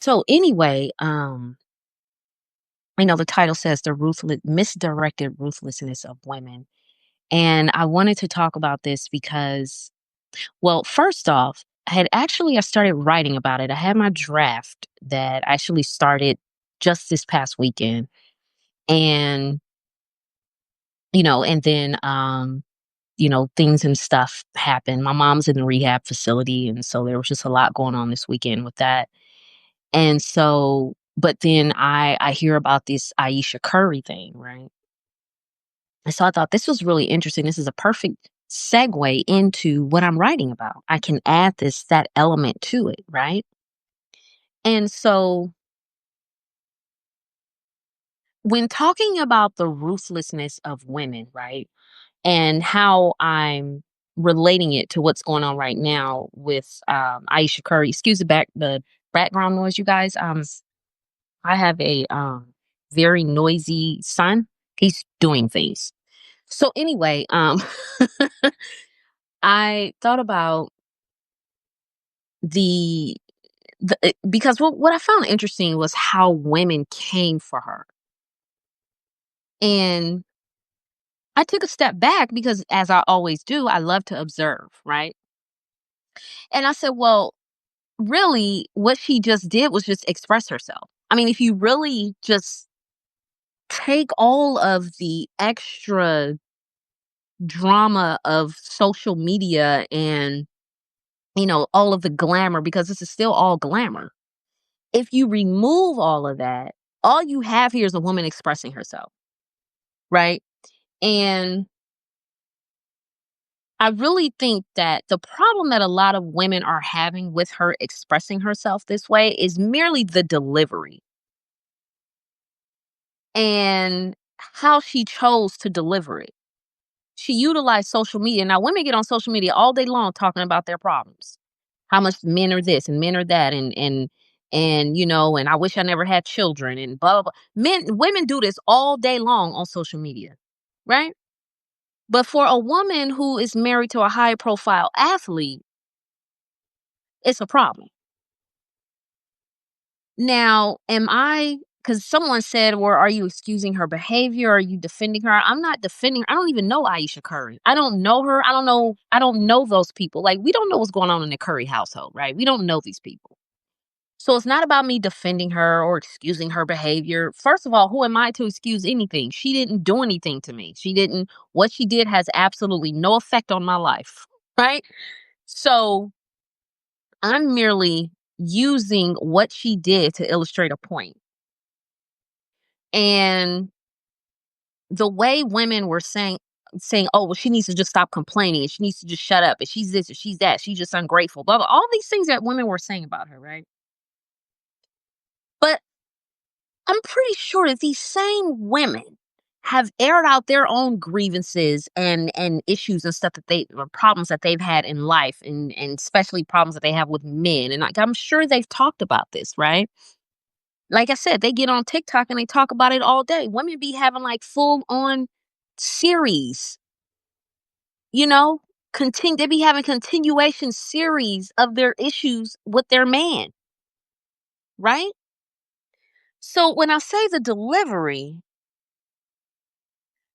So anyway, the title says the misdirected ruthlessness of women. And I wanted to talk about this because, well, first off, I started writing about it. I had my draft that actually started just this past weekend. And, and then, things and stuff happened. My mom's in the rehab facility. And so there was just a lot going on this weekend with that. And so, but then I hear about this Aisha Curry thing, right? And so I thought this was really interesting. This is a perfect segue into what I'm writing about. I can add that element to it, right? And so when talking about the ruthlessness of women, right? And how I'm relating it to what's going on right now with Aisha Curry. Excuse the background noise, you guys. I have a very noisy son. He's doing things. So anyway, I thought about the because what I found interesting was how women came for her. And I took a step back because, as I always do, I love to observe, right? And I said, well, really, what she just did was just express herself. I mean, if you really just take all of the extra drama of social media and, all of the glamour, because this is still all glamour. If you remove all of that, all you have here is a woman expressing herself, right? And I really think that the problem that a lot of women are having with her expressing herself this way is merely the delivery and how she chose to deliver it. She utilized social media. Now, women get on social media all day long talking about their problems. How much men are this and men are that and I wish I never had children and blah blah blah. Women do this all day long on social media, right? But for a woman who is married to a high profile athlete, it's a problem. Now, am I, because someone said, well, are you excusing her behavior? Are you defending her? I'm not defending her. I don't even know Aisha Curry. I don't know her. I don't know those people. Like, we don't know what's going on in the Curry household, right? We don't know these people. So it's not about me defending her or excusing her behavior. First of all, who am I to excuse anything? She didn't do anything to me. What she did has absolutely no effect on my life, right? So I'm merely using what she did to illustrate a point. And the way women were saying, oh, well, she needs to just stop complaining and she needs to just shut up and she's this and she's that, she's just ungrateful, blah, blah, all these things that women were saying about her, right? But I'm pretty sure that these same women have aired out their own grievances and issues and stuff that they or problems that they've had in life and especially problems that they have with men. And like I'm sure they've talked about this, right? Like I said, they get on TikTok and they talk about it all day. Women be having like full on series, you know, they be having continuation series of their issues with their man, right? So when I say the delivery,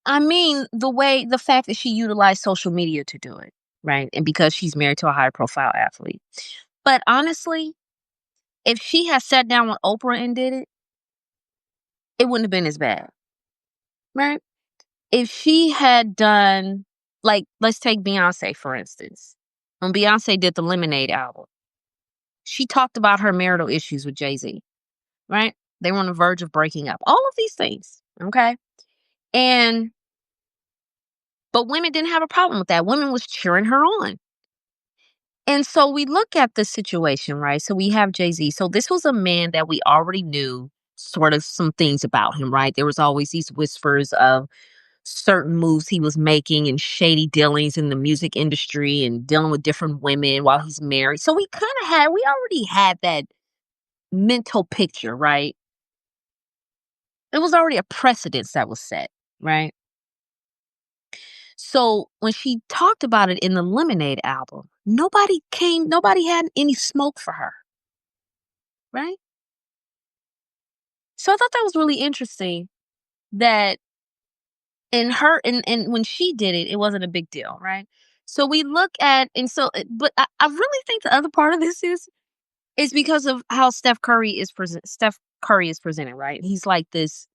I mean the fact that she utilized social media to do it, right? And because she's married to a high profile athlete. But honestly, if she had sat down with Oprah and did it, it wouldn't have been as bad, right? If she had done, like, let's take Beyonce, for instance. When Beyonce did the Lemonade album, she talked about her marital issues with Jay-Z, right? They were on the verge of breaking up. All of these things, okay? And but women didn't have a problem with that. Women was cheering her on. And so we look at the situation, right? So we have Jay-Z. So this was a man that we already knew sort of some things about him, right? There was always these whispers of certain moves he was making and shady dealings in the music industry and dealing with different women while he's married. So we already had that mental picture, right? It was already a precedence that was set, right? So when she talked about it in the Lemonade album, nobody had any smoke for her, right? So I thought that was really interesting that in her and when she did it, it wasn't a big deal, right? So we look at and so but I really think the other part of this is because of how Steph Curry is presented, right? He's like this.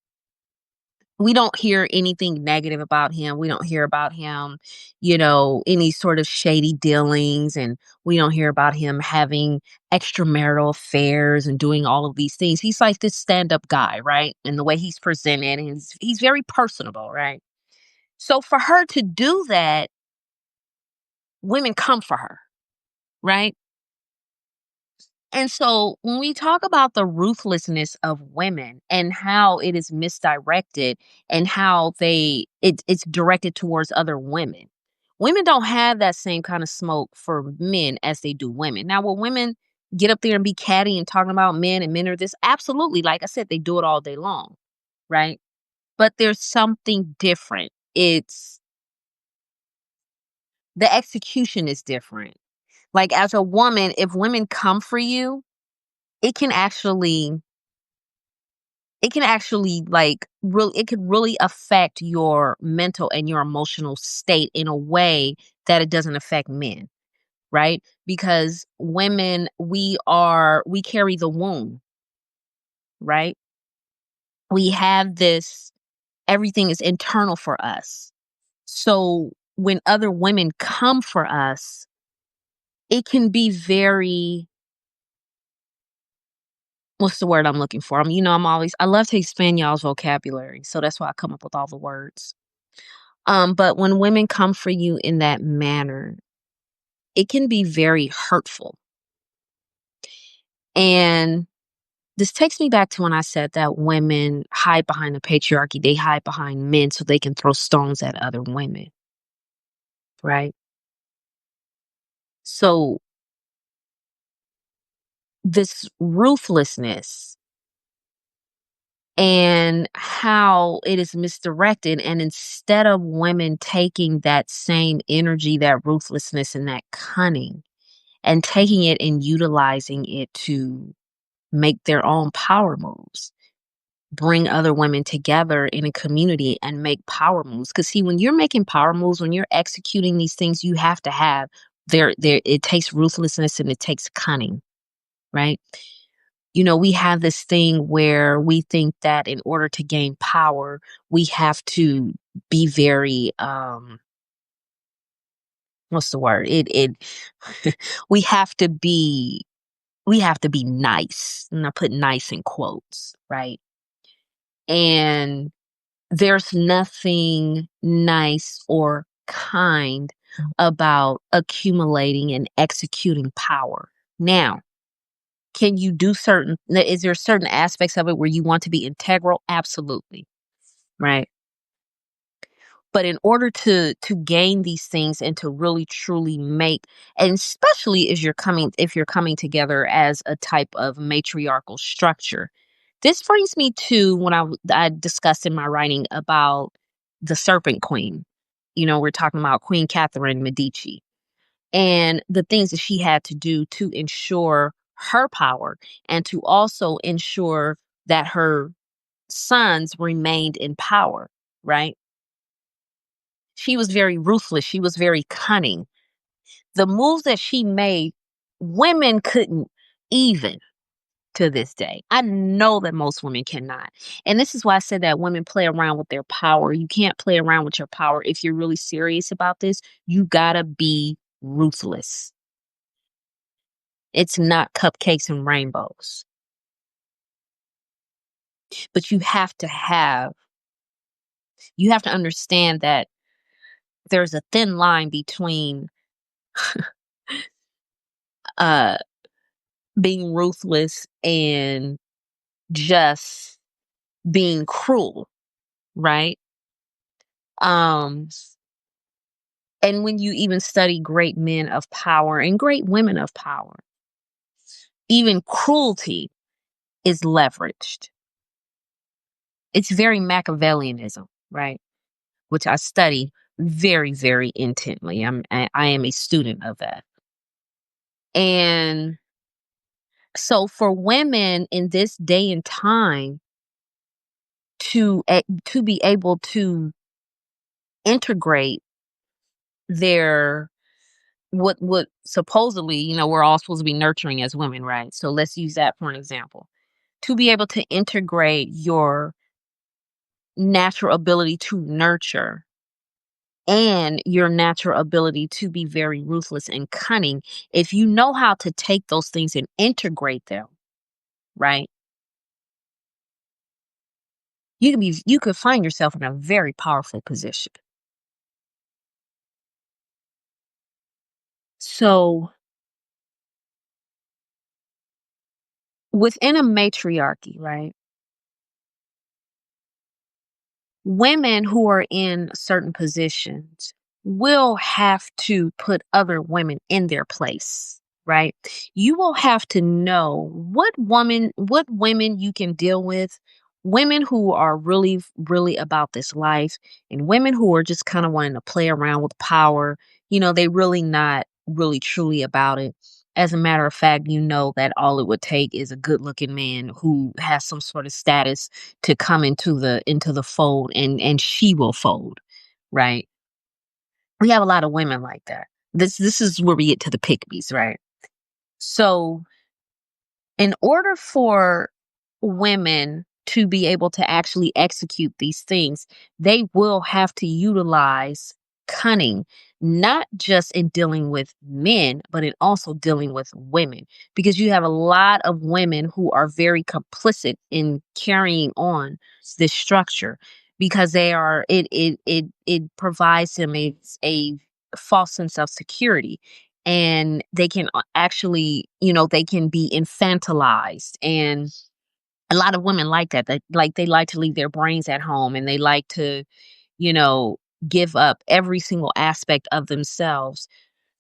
We don't hear anything negative about him. We don't hear about him, any sort of shady dealings. And we don't hear about him having extramarital affairs and doing all of these things. He's like this stand up guy, right? And the way he's presented, he's very personable, right? So for her to do that, women come for her, right? And so when we talk about the ruthlessness of women and how it is misdirected and how it's directed towards other women. Women don't have that same kind of smoke for men as they do women. Now, will women get up there and be catty and talking about men and men are this? Absolutely. Like I said, they do it all day long, right? But there's something different. It's the execution is different. Like as a woman, if women come for you, it can actually like really it could really affect your mental and your emotional state in a way that it doesn't affect men, right? Because women, we carry the wound, right? We have this, everything is internal for us. So when other women come for us, it can be very, what's the word I'm looking for? I love to expand y'all's vocabulary. So that's why I come up with all the words. But when women come for you in that manner, it can be very hurtful. And this takes me back to when I said that women hide behind the patriarchy. They hide behind men so they can throw stones at other women, right? So this ruthlessness and how it is misdirected, and instead of women taking that same energy, that ruthlessness and that cunning, and taking it and utilizing it to make their own power moves, bring other women together in a community and make power moves. Because see, when you're making power moves, when you're executing these things, you have to have there it takes ruthlessness and it takes cunning, right? We have this thing where we think that in order to gain power, we have to be very what's the word? It we have to be we have to be nice. And I put nice in quotes, right? And there's nothing nice or kind about accumulating and executing power. Now, can you do is there certain aspects of it where you want to be integral? Absolutely. Right. But in order to gain these things and to really truly make, and especially if you're coming together as a type of matriarchal structure, this brings me to when I discussed in my writing about the Serpent Queen. We're talking about Queen Catherine Medici and the things that she had to do to ensure her power and to also ensure that her sons remained in power, right? She was very ruthless. She was very cunning. The moves that she made, women couldn't even to this day. I know that most women cannot. And this is why I said that women play around with their power. You can't play around with your power. If you're really serious about this, you gotta be ruthless. It's not cupcakes and rainbows. But you have to understand that there's a thin line between uh being ruthless and just being cruel, right? Um, and when you even study great men of power and great women of power, even cruelty is leveraged. It's very Machiavellianism, right? Which I study very, very intently. I am a student of that. And so for women in this day and time, to be able to integrate their what supposedly, we're all supposed to be nurturing as women, right? So let's use that for an example. To be able to integrate your natural ability to nurture and your natural ability to be very ruthless and cunning, if you know how to take those things and integrate them, right? You could find yourself in a very powerful position. So within a matriarchy, right? Women who are in certain positions will have to put other women in their place, right? You will have to know what women you can deal with, women who are really, really about this life, and women who are just kind of wanting to play around with power. They really not really truly about it. As a matter of fact, that all it would take is a good looking man who has some sort of status to come into the fold, and she will fold, right? We have a lot of women like that. This is where we get to the pick right? So in order for women to be able to actually execute these things, they will have to utilize cunning, not just in dealing with men, but in also dealing with women. Because you have a lot of women who are very complicit in carrying on this structure because it provides them a false sense of security, and they can actually, they can be infantilized. And a lot of women like that. They like to leave their brains at home, and they like to, you know, give up every single aspect of themselves,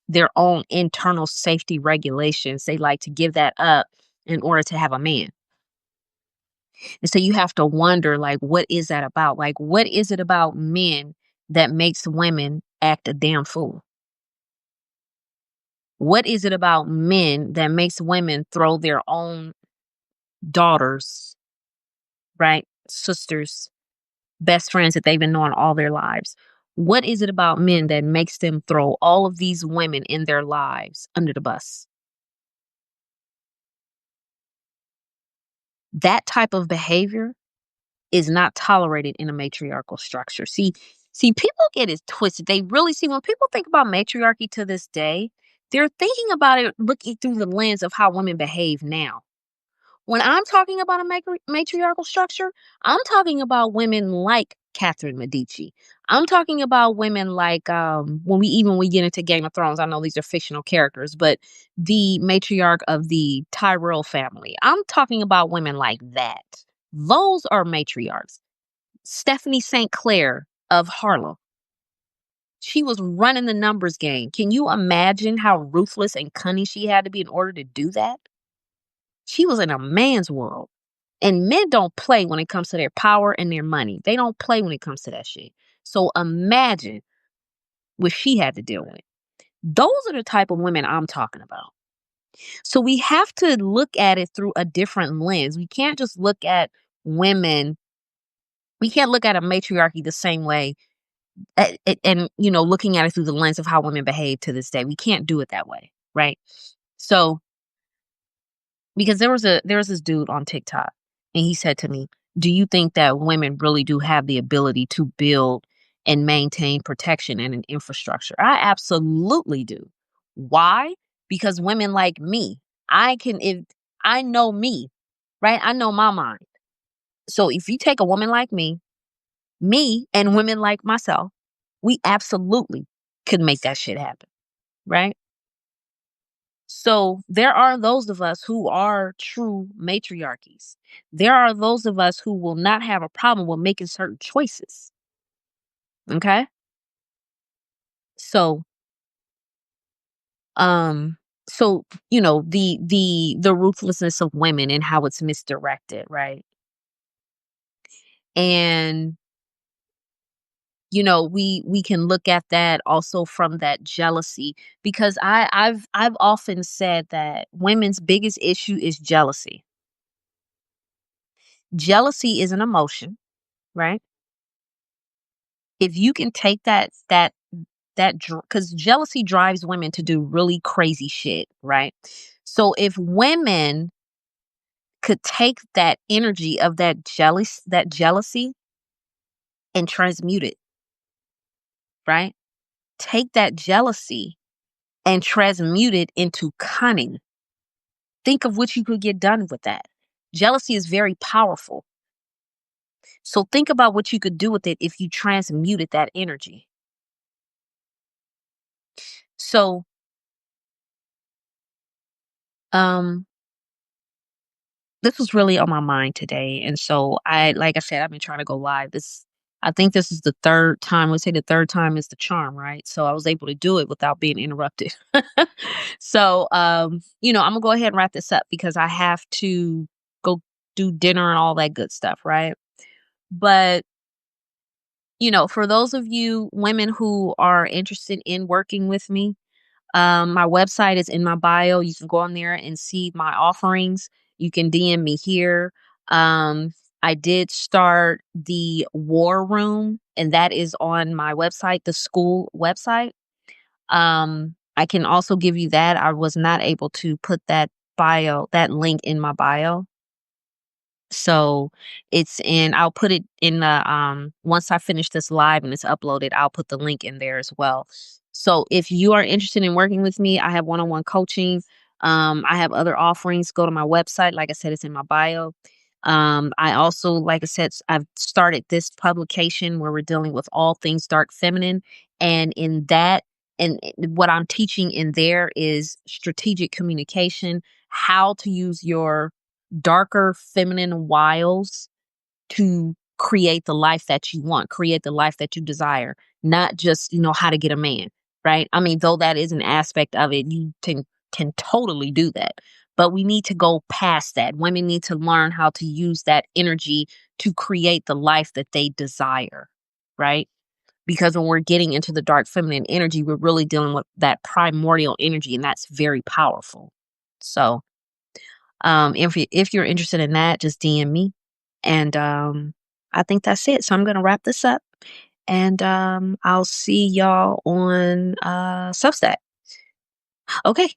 their own internal safety regulations. They like to give that up in order to have a man. And so you have to wonder, like, what is that about? Like, what is it about men that makes women act a damn fool? What is it about men that makes women throw their own daughters, right? Sisters, best friends that they've been knowing all their lives. What is it about men that makes them throw all of these women in their lives under the bus? That type of behavior is not tolerated in a matriarchal structure. See, people get it twisted. They really see when people think about matriarchy to this day, they're thinking about it looking through the lens of how women behave now. When I'm talking about a matriarchal structure, I'm talking about women like Catherine Medici. I'm talking about women like when we get into Game of Thrones. I know these are fictional characters, but the matriarch of the Tyrell family. I'm talking about women like that. Those are matriarchs. Stephanie St. Clair of Harlem. She was running the numbers game. Can you imagine how ruthless and cunning she had to be in order to do that? She was in a man's world. And men don't play when it comes to their power and their money. They don't play when it comes to that shit. So imagine what she had to deal with. Those are the type of women I'm talking about. So we have to look at it through a different lens. We can't just look at women. We can't look at a matriarchy the same way and looking at it through the lens of how women behave to this day. We can't do it that way, right? So because there was this dude on TikTok, and he said to me, "Do you think that women really do have the ability to build and maintain protection and an infrastructure?" I absolutely do. Why? Because women like me, if I know me, right? I know my mind. So if you take a woman like me and women like myself, we absolutely could make that shit happen, right? So there are those of us who are true matriarchies. There are those of us who will not have a problem with making certain choices. Okay? So um the ruthlessness of women and how it's misdirected, right? And we can look at that also from that jealousy, because I've often said that women's biggest issue is jealousy. Jealousy is an emotion. right? If you can take because jealousy drives women to do really crazy shit, right? So if women could take that energy of that jealousy and transmute it, right? Take that jealousy and transmute it into cunning. Think of what you could get done with that. Jealousy is very powerful. So think about what you could do with it if you transmuted that energy. So, um, this was really on my mind today. And so like I said, I've been trying to go live. I think this is the third time. Let's say the third time is the charm, right? So I was able to do it without being interrupted. So, I'm gonna go ahead and wrap this up because I have to go do dinner and all that good stuff, right? But, for those of you women who are interested in working with me, my website is in my bio. You can go on there and see my offerings. You can DM me here. I did start the War Room, and that is on my website, the school website. I can also give you that. I was not able to put that link in my bio. So I'll put it in once I finish this live and it's uploaded, I'll put the link in there as well. So if you are interested in working with me, I have one-on-one coaching. I have other offerings. Go to my website. Like I said, it's in my bio. I also, like I said, I've started this publication where we're dealing with all things dark feminine. And in that, and what I'm teaching in there is strategic communication, how to use your darker feminine wiles to create the life that you want, create the life that you desire, not just, how to get a man, right? I mean, though that is an aspect of it, you can totally do that. But we need to go past that. Women need to learn how to use that energy to create the life that they desire, right? Because when we're getting into the dark feminine energy, we're really dealing with that primordial energy, and that's very powerful. So, if you're interested in that, just DM me, and I think that's it. So I'm gonna wrap this up, and I'll see y'all on Substack. Okay.